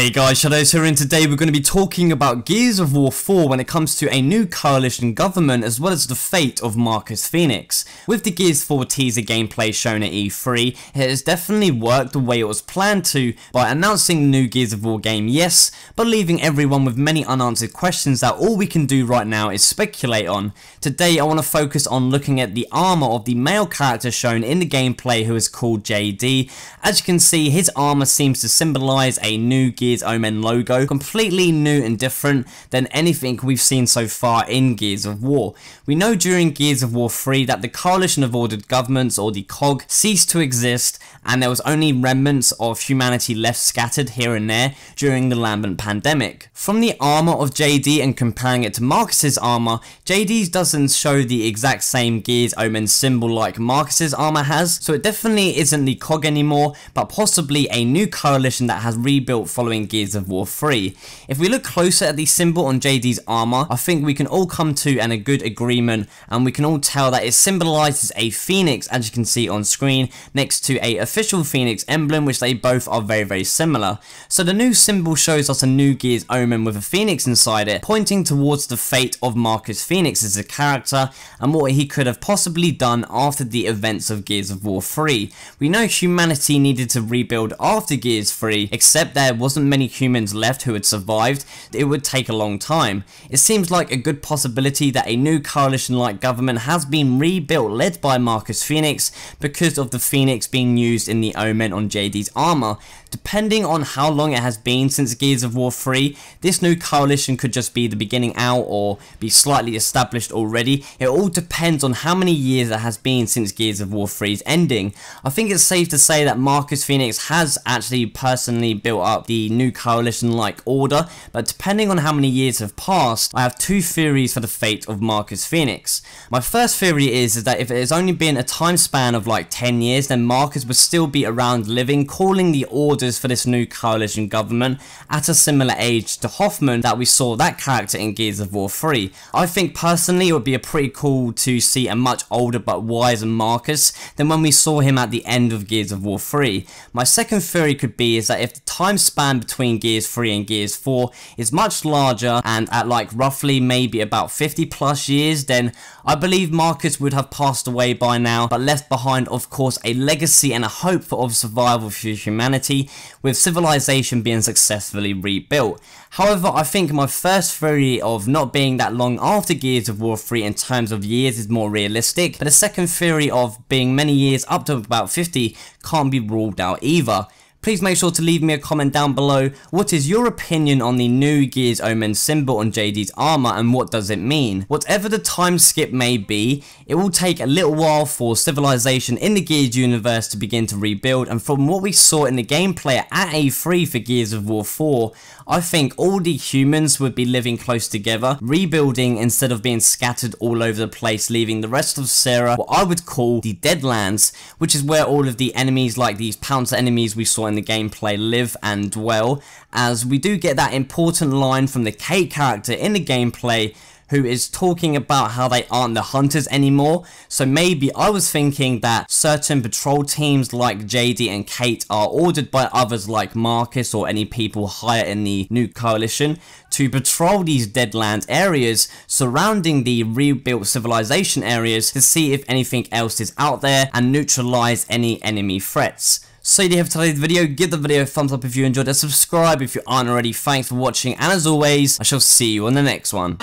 Hey guys, Shadowz here, and today we're going to be talking about Gears of War 4 when it comes to a new coalition government as well as the fate of Marcus Fenix. With the Gears 4 teaser gameplay shown at E3, it has definitely worked the way it was planned to by announcing the new Gears of War game, yes, but leaving everyone with many unanswered questions that all we can do right now is speculate on. Today I want to focus on looking at the armor of the male character shown in the gameplay who is called JD. As you can see, his armor seems to symbolize a new Gears Omen logo, completely new and different than anything we've seen so far in Gears of War. We know during Gears of War 3 that the Coalition of Ordered Governments, or the COG, ceased to exist, and there was only remnants of humanity left scattered here and there during the Lambent pandemic. From the armor of JD and comparing it to Marcus's armor, JD's doesn't show the exact same Gears Omen symbol like Marcus's armor has, so it definitely isn't the COG anymore, but possibly a new coalition that has rebuilt following Gears of War 3. If we look closer at the symbol on JD's armor, I think we can all come to a good agreement, and we can all tell that it symbolizes a phoenix, as you can see on screen, next to a official phoenix emblem, which they both are very similar. So the new symbol shows us a new Gears Omen with a phoenix inside it, pointing towards the fate of Marcus Fenix as a character and what he could have possibly done after the events of Gears of War 3. We know humanity needed to rebuild after Gears 3, except there wasn't many humans left who had survived. It would take a long time. It seems like a good possibility that a new coalition-like government has been rebuilt led by Marcus Fenix because of the phoenix being used in the Omen on JD's armor. Depending on how long it has been since Gears of War 3, this new coalition could just be the beginning out or be slightly established already. It all depends on how many years it has been since Gears of War 3's ending. I think it's safe to say that Marcus Fenix has actually personally built up the new coalition-like order, but depending on how many years have passed, I have two theories for the fate of Marcus Fenix. My first theory is that if it has only been a time span of like 10 years, then Marcus would still be around living, calling the orders for this new coalition government at a similar age to Hoffman that we saw that character in Gears of War 3. I think personally it would be pretty cool to see a much older but wiser Marcus than when we saw him at the end of Gears of War 3. My second theory could be is that if the time span between Gears 3 and Gears 4 is much larger and at like roughly maybe about 50 plus years, then I believe Marcus would have passed away by now, but left behind of course a legacy and a hope of survival for humanity, with civilization being successfully rebuilt. However, I think my first theory of not being that long after Gears of War 3 in terms of years is more realistic, but the second theory of being many years up to about 50 can't be ruled out either. Please make sure to leave me a comment down below. What is your opinion on the new Gears Omen symbol on JD's armor and what does it mean? Whatever the time skip may be, it will take a little while for civilization in the Gears universe to begin to rebuild, and from what we saw in the gameplay at A3 for Gears of War 4, I think all the humans would be living close together, rebuilding instead of being scattered all over the place, leaving the rest of Sarah what I would call the Deadlands, which is where all of the enemies like these Pouncer enemies we saw in the gameplay live and dwell, as we do get that important line from the Kate character in the gameplay who is talking about how they aren't the hunters anymore. So maybe I was thinking that certain patrol teams like JD and Kate are ordered by others like Marcus or any people higher in the new coalition to patrol these Deadlands areas surrounding the rebuilt civilization areas to see if anything else is out there and neutralize any enemy threats. So there you have today's video. Give the video a thumbs up if you enjoyed it, subscribe if you aren't already. Thanks for watching, and as always, I shall see you on the next one.